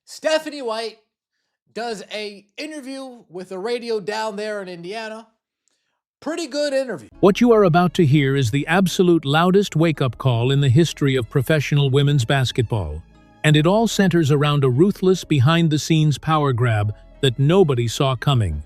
Stephanie White does a interview with a radio down there in Indiana. Pretty good interview. What you are about to hear is the absolute loudest wake-up call in the history of professional women's basketball. And it all centers around a ruthless, behind-the-scenes power grab that nobody saw coming.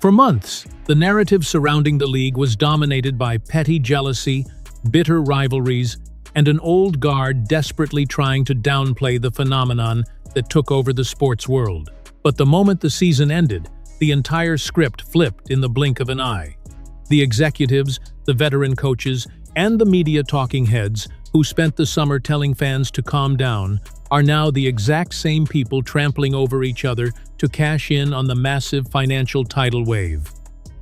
For months, the narrative surrounding the league was dominated by petty jealousy, bitter rivalries, and an old guard desperately trying to downplay the phenomenon that took over the sports world. But the moment the season ended, the entire script flipped in the blink of an eye. The executives, the veteran coaches, and the media talking heads who spent the summer telling fans to calm down are now the exact same people trampling over each other to cash in on the massive financial tidal wave.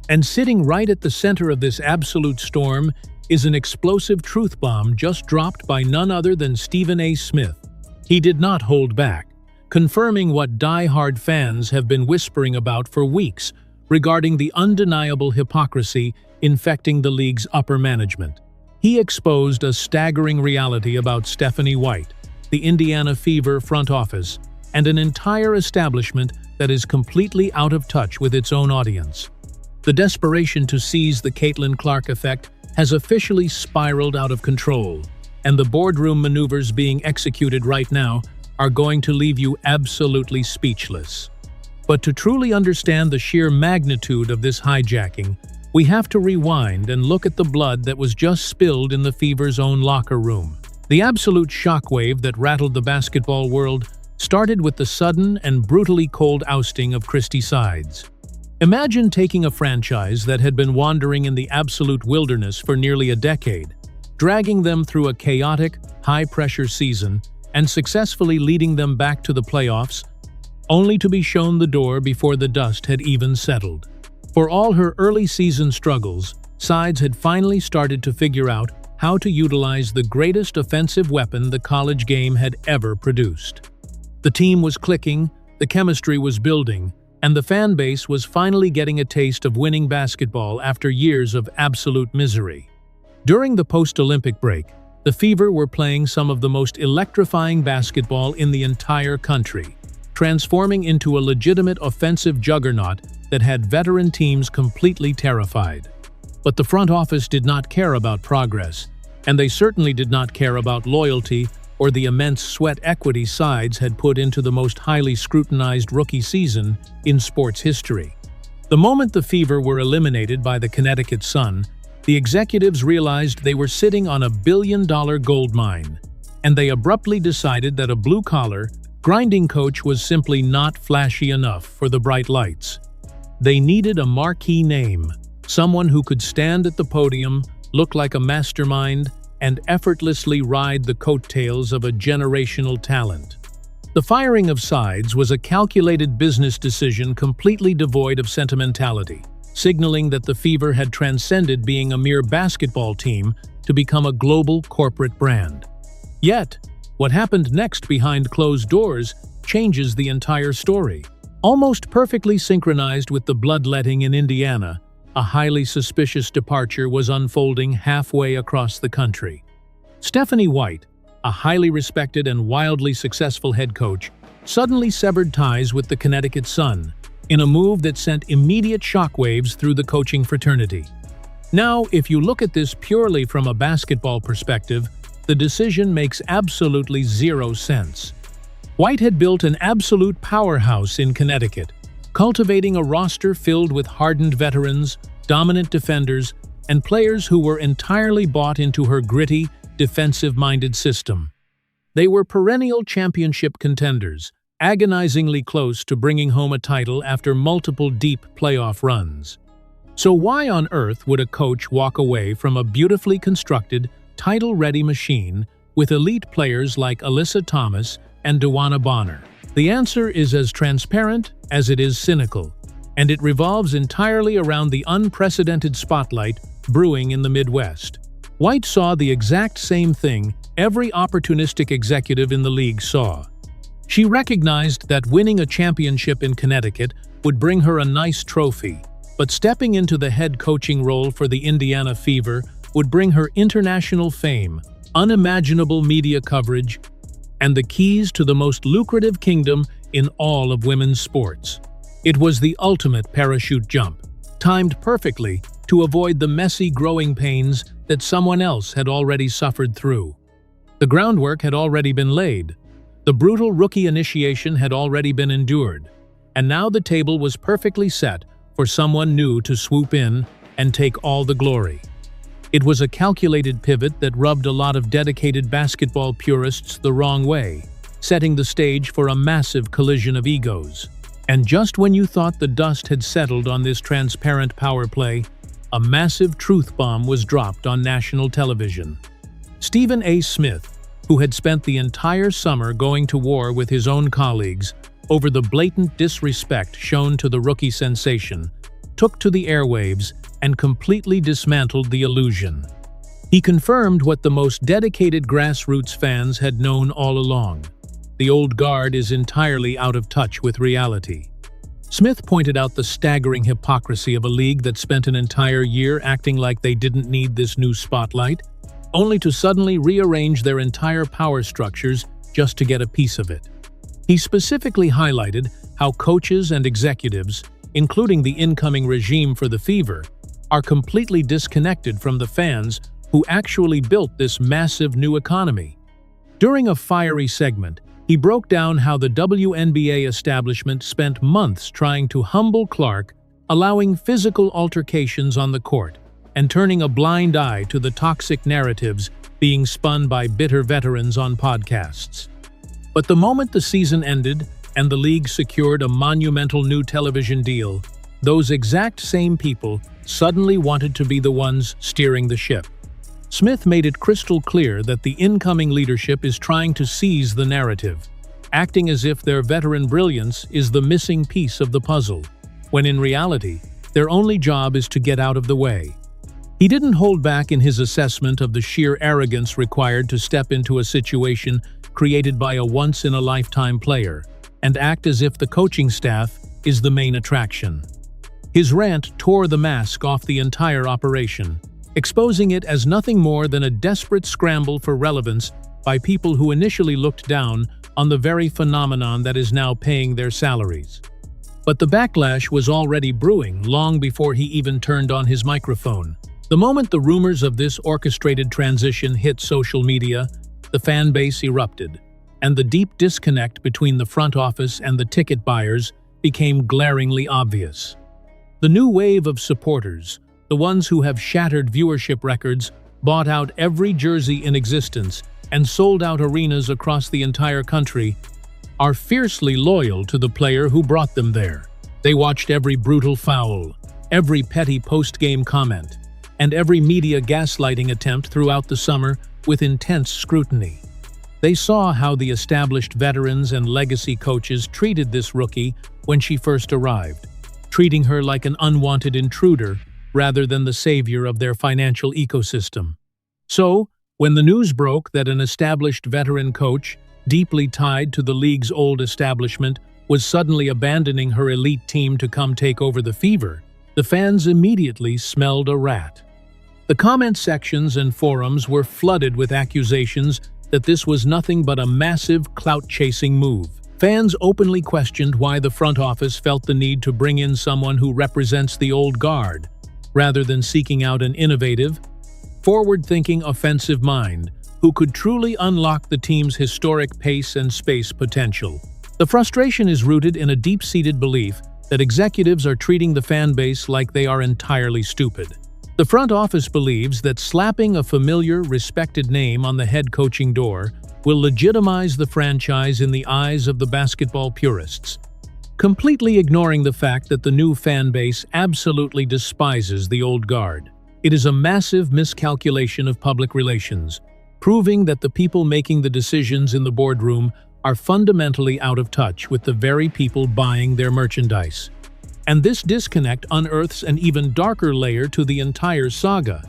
And sitting right at the center of this absolute storm is an explosive truth bomb just dropped by none other than Stephen A. Smith. He did not hold back, confirming what die-hard fans have been whispering about for weeks regarding the undeniable hypocrisy infecting the league's upper management. He exposed a staggering reality about Stephanie White, the Indiana Fever front office, and an entire establishment that is completely out of touch with its own audience. The desperation to seize the Caitlin Clark effect has officially spiraled out of control, and the boardroom maneuvers being executed right now are going to leave you absolutely speechless. But to truly understand the sheer magnitude of this hijacking, we have to rewind and look at the blood that was just spilled in the Fever's own locker room. The absolute shockwave that rattled the basketball world started with the sudden and brutally cold ousting of Christy Sides. Imagine taking a franchise that had been wandering in the absolute wilderness for nearly a decade, dragging them through a chaotic, high-pressure season, and successfully leading them back to the playoffs, only to be shown the door before the dust had even settled. For all her early season struggles, Sides had finally started to figure out how to utilize the greatest offensive weapon the college game had ever produced. The team was clicking, the chemistry was building, and the fan base was finally getting a taste of winning basketball after years of absolute misery. During the post-Olympic break, the Fever were playing some of the most electrifying basketball in the entire country, transforming into a legitimate offensive juggernaut that had veteran teams completely terrified. But the front office did not care about progress, and they certainly did not care about loyalty or the immense sweat equity Sides had put into the most highly scrutinized rookie season in sports history. The moment the Fever were eliminated by the Connecticut Sun, the executives realized they were sitting on a billion-dollar gold mine, and they abruptly decided that a blue-collar, grinding coach was simply not flashy enough for the bright lights. They needed a marquee name, someone who could stand at the podium, look like a mastermind, and effortlessly ride the coattails of a generational talent. The firing of Sides was a calculated business decision completely devoid of sentimentality, signaling that the Fever had transcended being a mere basketball team to become a global corporate brand. Yet, what happened next behind closed doors changes the entire story. Almost perfectly synchronized with the bloodletting in Indiana, a highly suspicious departure was unfolding halfway across the country. Stephanie White, a highly respected and wildly successful head coach, suddenly severed ties with the Connecticut Sun, in a move that sent immediate shockwaves through the coaching fraternity. Now, if you look at this purely from a basketball perspective, the decision makes absolutely zero sense. White had built an absolute powerhouse in Connecticut, cultivating a roster filled with hardened veterans, dominant defenders, and players who were entirely bought into her gritty, defensive-minded system. They were perennial championship contenders, agonizingly close to bringing home a title after multiple deep playoff runs. So why on earth would a coach walk away from a beautifully constructed, title-ready machine with elite players like Alyssa Thomas and DeWanna Bonner? The answer is as transparent as it is cynical, and it revolves entirely around the unprecedented spotlight brewing in the Midwest. White saw the exact same thing every opportunistic executive in the league saw. She recognized that winning a championship in Connecticut would bring her a nice trophy, but stepping into the head coaching role for the Indiana Fever would bring her international fame, unimaginable media coverage, and the keys to the most lucrative kingdom in all of women's sports. It was the ultimate parachute jump, timed perfectly to avoid the messy growing pains that someone else had already suffered through. The groundwork had already been laid. The brutal rookie initiation had already been endured, and now the table was perfectly set for someone new to swoop in and take all the glory. It was a calculated pivot that rubbed a lot of dedicated basketball purists the wrong way, setting the stage for a massive collision of egos. And just when you thought the dust had settled on this transparent power play, a massive truth bomb was dropped on national television. Stephen A. Smith, who had spent the entire summer going to war with his own colleagues over the blatant disrespect shown to the rookie sensation, took to the airwaves and completely dismantled the illusion. He confirmed what the most dedicated grassroots fans had known all along. The old guard is entirely out of touch with reality. Smith pointed out the staggering hypocrisy of a league that spent an entire year acting like they didn't need this new spotlight, only to suddenly rearrange their entire power structures just to get a piece of it. He specifically highlighted how coaches and executives, including the incoming regime for the Fever, are completely disconnected from the fans who actually built this massive new economy. During a fiery segment, he broke down how the WNBA establishment spent months trying to humble Clark, allowing physical altercations on the court, and turning a blind eye to the toxic narratives being spun by bitter veterans on podcasts. But the moment the season ended and the league secured a monumental new television deal, those exact same people suddenly wanted to be the ones steering the ship. Smith made it crystal clear that the incoming leadership is trying to seize the narrative, acting as if their veteran brilliance is the missing piece of the puzzle, when in reality, their only job is to get out of the way. He didn't hold back in his assessment of the sheer arrogance required to step into a situation created by a once-in-a-lifetime player and act as if the coaching staff is the main attraction. His rant tore the mask off the entire operation, exposing it as nothing more than a desperate scramble for relevance by people who initially looked down on the very phenomenon that is now paying their salaries. But the backlash was already brewing long before he even turned on his microphone. The moment the rumors of this orchestrated transition hit social media, the fan base erupted, and the deep disconnect between the front office and the ticket buyers became glaringly obvious. The new wave of supporters, the ones who have shattered viewership records, bought out every jersey in existence, and sold out arenas across the entire country, are fiercely loyal to the player who brought them there. They watched every brutal foul, every petty post-game comment, and every media gaslighting attempt throughout the summer with intense scrutiny. They saw how the established veterans and legacy coaches treated this rookie when she first arrived, treating her like an unwanted intruder rather than the savior of their financial ecosystem. So, when the news broke that an established veteran coach, deeply tied to the league's old establishment, was suddenly abandoning her elite team to come take over the Fever, the fans immediately smelled a rat. The comment sections and forums were flooded with accusations that this was nothing but a massive clout-chasing move. Fans openly questioned why the front office felt the need to bring in someone who represents the old guard, rather than seeking out an innovative, forward-thinking offensive mind who could truly unlock the team's historic pace and space potential. The frustration is rooted in a deep-seated belief that executives are treating the fan base like they are entirely stupid. The front office believes that slapping a familiar, respected name on the head coaching door will legitimize the franchise in the eyes of the basketball purists, completely ignoring the fact that the new fan base absolutely despises the old guard. It is a massive miscalculation of public relations, proving that the people making the decisions in the boardroom are fundamentally out of touch with the very people buying their merchandise. And this disconnect unearths an even darker layer to the entire saga.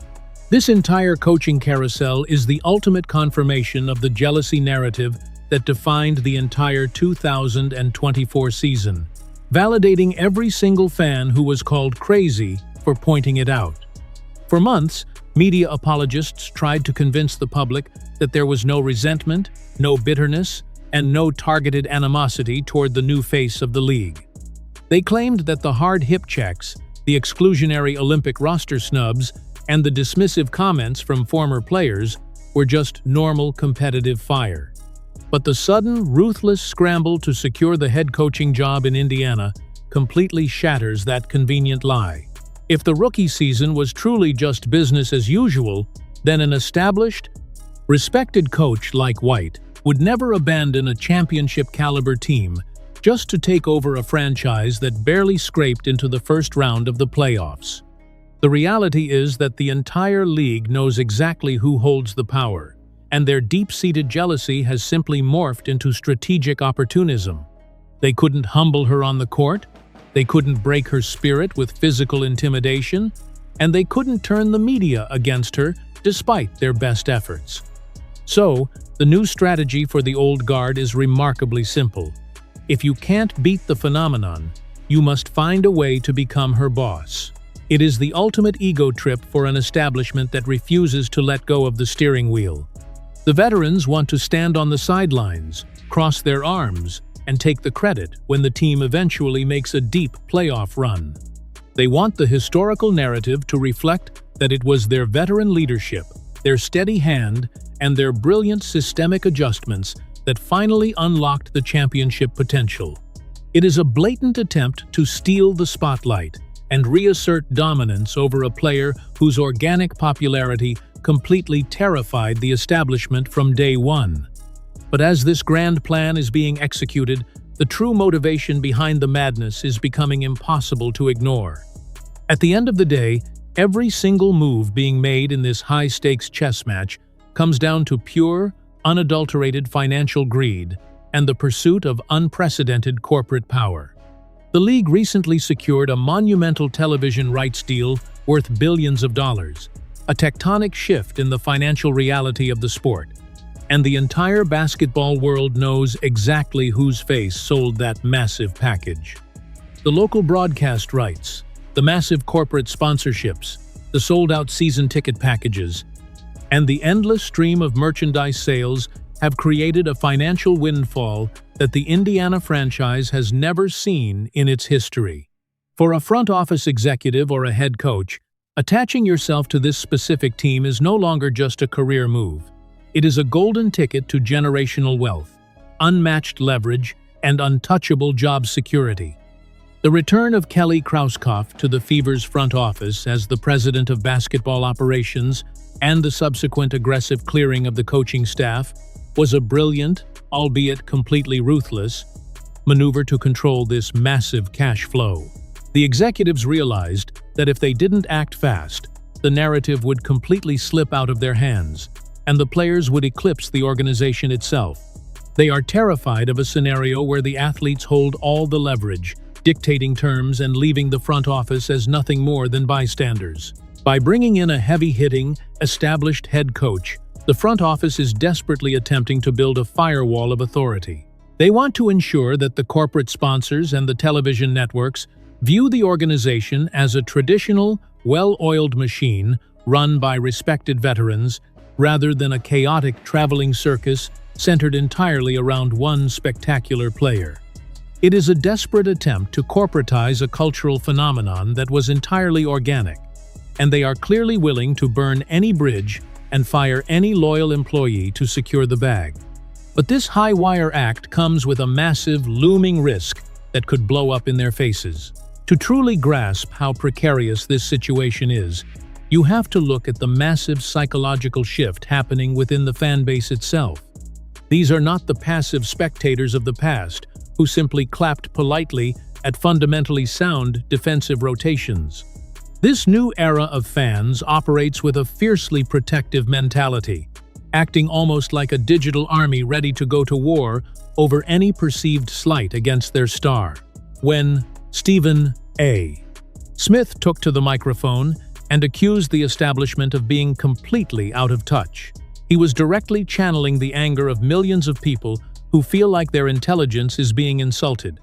This entire coaching carousel is the ultimate confirmation of the jealousy narrative that defined the entire 2024 season, validating every single fan who was called crazy for pointing it out. For months, Media apologists tried to convince the public that there was no resentment, no bitterness, and no targeted animosity toward the new face of the league. They claimed that the hard hip checks, the exclusionary Olympic roster snubs, and the dismissive comments from former players were just normal competitive fire. But the sudden, ruthless scramble to secure the head coaching job in Indiana completely shatters that convenient lie. If the rookie season was truly just business as usual, then an established, respected coach like White would never abandon a championship-caliber team just to take over a franchise that barely scraped into the first round of the playoffs. The reality is that the entire league knows exactly who holds the power, and their deep-seated jealousy has simply morphed into strategic opportunism. They couldn't humble her on the court, they couldn't break her spirit with physical intimidation, and they couldn't turn the media against her despite their best efforts. So, the new strategy for the old guard is remarkably simple. If you can't beat the phenomenon, you must find a way to become her boss. It is the ultimate ego trip for an establishment that refuses to let go of the steering wheel. The veterans want to stand on the sidelines, cross their arms, and take the credit when the team eventually makes a deep playoff run. They want the historical narrative to reflect that it was their veteran leadership, their steady hand, and their brilliant systemic adjustments that finally unlocked the championship potential. It is a blatant attempt to steal the spotlight and reassert dominance over a player whose organic popularity completely terrified the establishment from day one. But as this grand plan is being executed, the true motivation behind the madness is becoming impossible to ignore. At the end of the day, every single move being made in this high-stakes chess match comes down to pure, unadulterated financial greed and the pursuit of unprecedented corporate power. The league recently secured a monumental television rights deal worth billions of dollars, a tectonic shift in the financial reality of the sport. And the entire basketball world knows exactly whose face sold that massive package. The local broadcast rights, the massive corporate sponsorships, the sold-out season ticket packages, and the endless stream of merchandise sales have created a financial windfall that the Indiana franchise has never seen in its history. For a front office executive or a head coach, attaching yourself to this specific team is no longer just a career move. It is a golden ticket to generational wealth, unmatched leverage, and untouchable job security. The return of Kelly Krauskopf to the Fever's front office as the president of basketball operations and the subsequent aggressive clearing of the coaching staff was a brilliant, albeit completely ruthless, maneuver to control this massive cash flow. The executives realized that if they didn't act fast, the narrative would completely slip out of their hands, and the players would eclipse the organization itself. They are terrified of a scenario where the athletes hold all the leverage, dictating terms and leaving the front office as nothing more than bystanders. By bringing in a heavy-hitting, established head coach, the front office is desperately attempting to build a firewall of authority. They want to ensure that the corporate sponsors and the television networks view the organization as a traditional, well-oiled machine run by respected veterans, rather than a chaotic traveling circus centered entirely around one spectacular player. It is a desperate attempt to corporatize a cultural phenomenon that was entirely organic, and they are clearly willing to burn any bridge and fire any loyal employee to secure the bag. But this high-wire act comes with a massive, looming risk that could blow up in their faces. To truly grasp how precarious this situation is, you have to look at the massive psychological shift happening within the fan base itself. These are not the passive spectators of the past who simply clapped politely at fundamentally sound defensive rotations. This new era of fans operates with a fiercely protective mentality, acting almost like a digital army ready to go to war over any perceived slight against their star. When Stephen A. Smith took to the microphone and accused the establishment of being completely out of touch, he was directly channeling the anger of millions of people who feel like their intelligence is being insulted.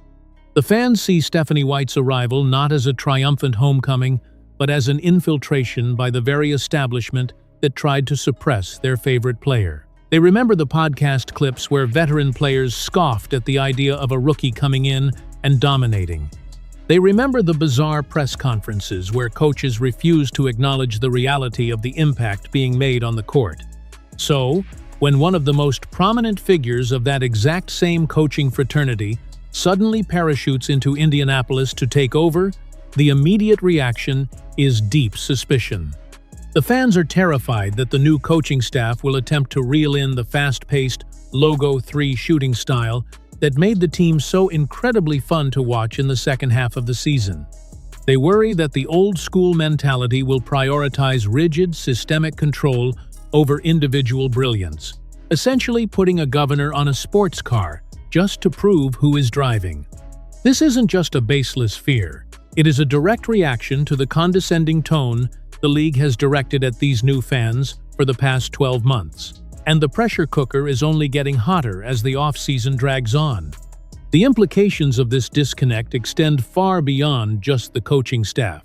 The fans see Stephanie White's arrival not as a triumphant homecoming, but as an infiltration by the very establishment that tried to suppress their favorite player. They remember the podcast clips where veteran players scoffed at the idea of a rookie coming in and dominating. They remember the bizarre press conferences where coaches refused to acknowledge the reality of the impact being made on the court. So, when one of the most prominent figures of that exact same coaching fraternity suddenly parachutes into Indianapolis to take over, the immediate reaction is deep suspicion. The fans are terrified that the new coaching staff will attempt to reel in the fast-paced Logo 3 shooting style that made the team so incredibly fun to watch in the second half of the season. They worry that the old-school mentality will prioritize rigid, systemic control over individual brilliance, essentially putting a governor on a sports car just to prove who is driving. This isn't just a baseless fear. It is a direct reaction to the condescending tone the league has directed at these new fans for the past 12 months. And the pressure cooker is only getting hotter as the off-season drags on. The implications of this disconnect extend far beyond just the coaching staff.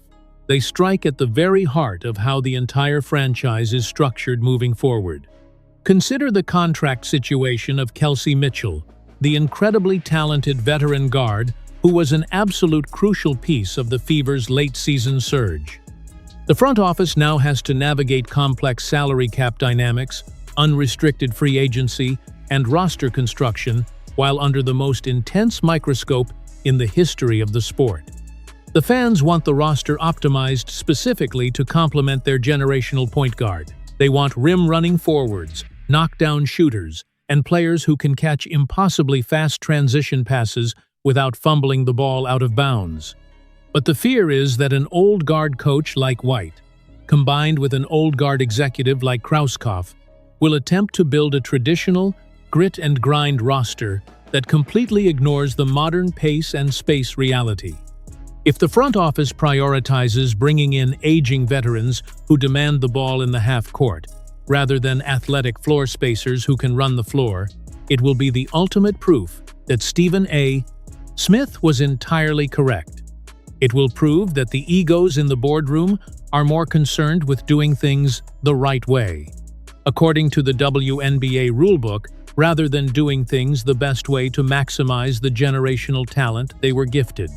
They strike at the very heart of how the entire franchise is structured moving forward. Consider the contract situation of Kelsey Mitchell, the incredibly talented veteran guard who was an absolute crucial piece of the Fever's late-season surge. The front office now has to navigate complex salary cap dynamics, unrestricted free agency, and roster construction while under the most intense microscope in the history of the sport. The fans want the roster optimized specifically to complement their generational point guard. They want rim-running forwards, knockdown shooters, and players who can catch impossibly fast transition passes without fumbling the ball out of bounds. But the fear is that an old guard coach like White, combined with an old guard executive like Krauskopf, will attempt to build a traditional, grit-and-grind roster that completely ignores the modern pace and space reality. If the front office prioritizes bringing in aging veterans who demand the ball in the half-court, rather than athletic floor spacers who can run the floor, it will be the ultimate proof that Stephen A. Smith was entirely correct. It will prove that the egos in the boardroom are more concerned with doing things the right way, according to the WNBA rulebook, rather than doing things the best way to maximize the generational talent they were gifted.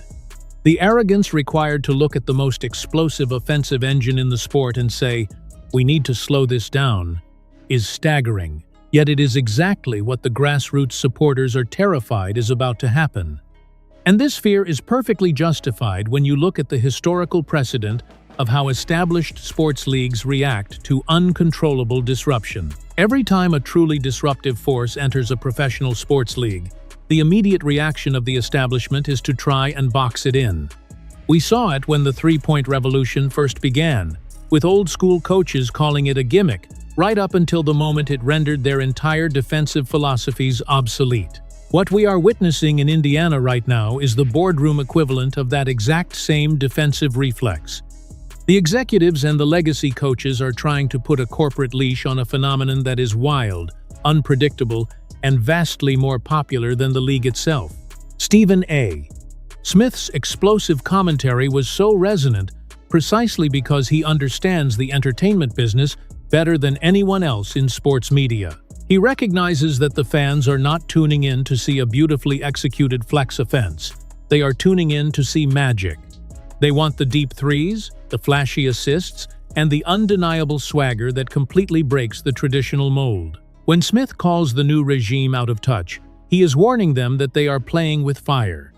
The arrogance required to look at the most explosive offensive engine in the sport and say, "We need to slow this down," is staggering, yet it is exactly what the grassroots supporters are terrified is about to happen. And this fear is perfectly justified when you look at the historical precedent of how established sports leagues react to uncontrollable disruption. Every time a truly disruptive force enters a professional sports league, the immediate reaction of the establishment is to try and box it in. We saw it when the three-point revolution first began, with old-school coaches calling it a gimmick, right up until the moment it rendered their entire defensive philosophies obsolete. What we are witnessing in Indiana right now is the boardroom equivalent of that exact same defensive reflex. The executives and the legacy coaches are trying to put a corporate leash on a phenomenon that is wild, unpredictable, and vastly more popular than the league itself. Stephen A. Smith's explosive commentary was so resonant precisely because he understands the entertainment business better than anyone else in sports media. He recognizes that the fans are not tuning in to see a beautifully executed flex offense. They are tuning in to see magic. They want the deep threes, the flashy assists, and the undeniable swagger that completely breaks the traditional mold. When Smith calls the new regime out of touch, he is warning them that they are playing with fire.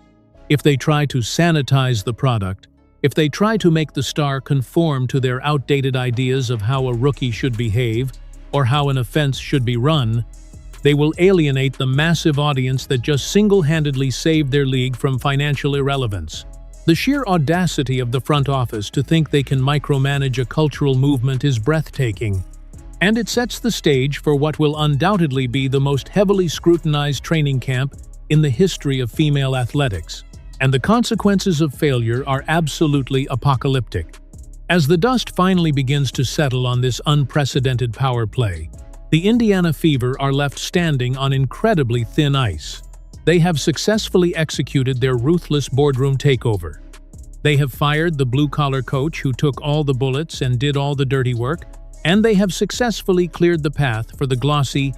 If they try to sanitize the product, if they try to make the star conform to their outdated ideas of how a rookie should behave or how an offense should be run, they will alienate the massive audience that just single-handedly saved their league from financial irrelevance. The sheer audacity of the front office to think they can micromanage a cultural movement is breathtaking, and it sets the stage for what will undoubtedly be the most heavily scrutinized training camp in the history of female athletics. And the consequences of failure are absolutely apocalyptic. As the dust finally begins to settle on this unprecedented power play, the Indiana Fever are left standing on incredibly thin ice. They have successfully executed their ruthless boardroom takeover. They have fired the blue-collar coach who took all the bullets and did all the dirty work, and they have successfully cleared the path for the glossy,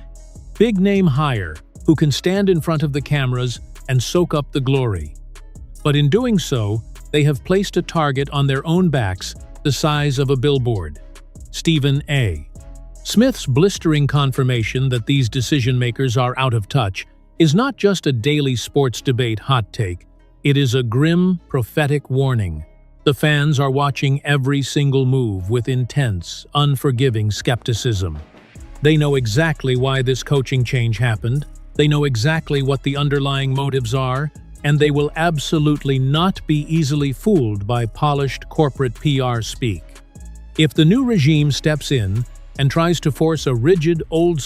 big-name hire who can stand in front of the cameras and soak up the glory. But in doing so, they have placed a target on their own backs the size of a billboard. Stephen A. Smith's blistering confirmation that these decision-makers are out of touch is not just a daily sports debate hot take, it is a grim, prophetic warning. The fans are watching every single move with intense, unforgiving skepticism. They know exactly why this coaching change happened, they know exactly what the underlying motives are, and they will absolutely not be easily fooled by polished corporate PR speak. If the new regime steps in and tries to force a rigid, old